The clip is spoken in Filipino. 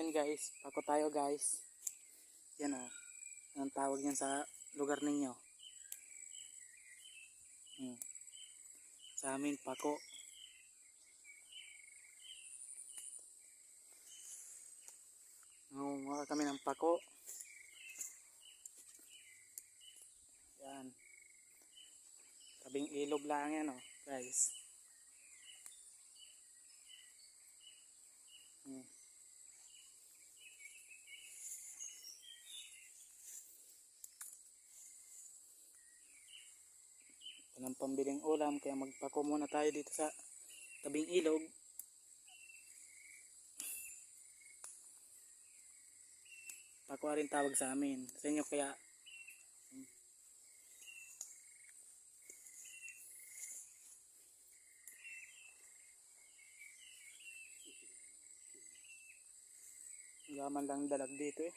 yan guys, pako tayo guys. Yan o, anong tawag yan sa lugar ninyo? Sa amin pako. Nangunguha kami ng pako. Yan, tabing ilog lang yan o guys. Walang pambiling ulam kaya magpako muna tayo dito sa tabing ilog. Pako rin tawag sa amin. Sa inyo kaya yaman lang dalag dito eh.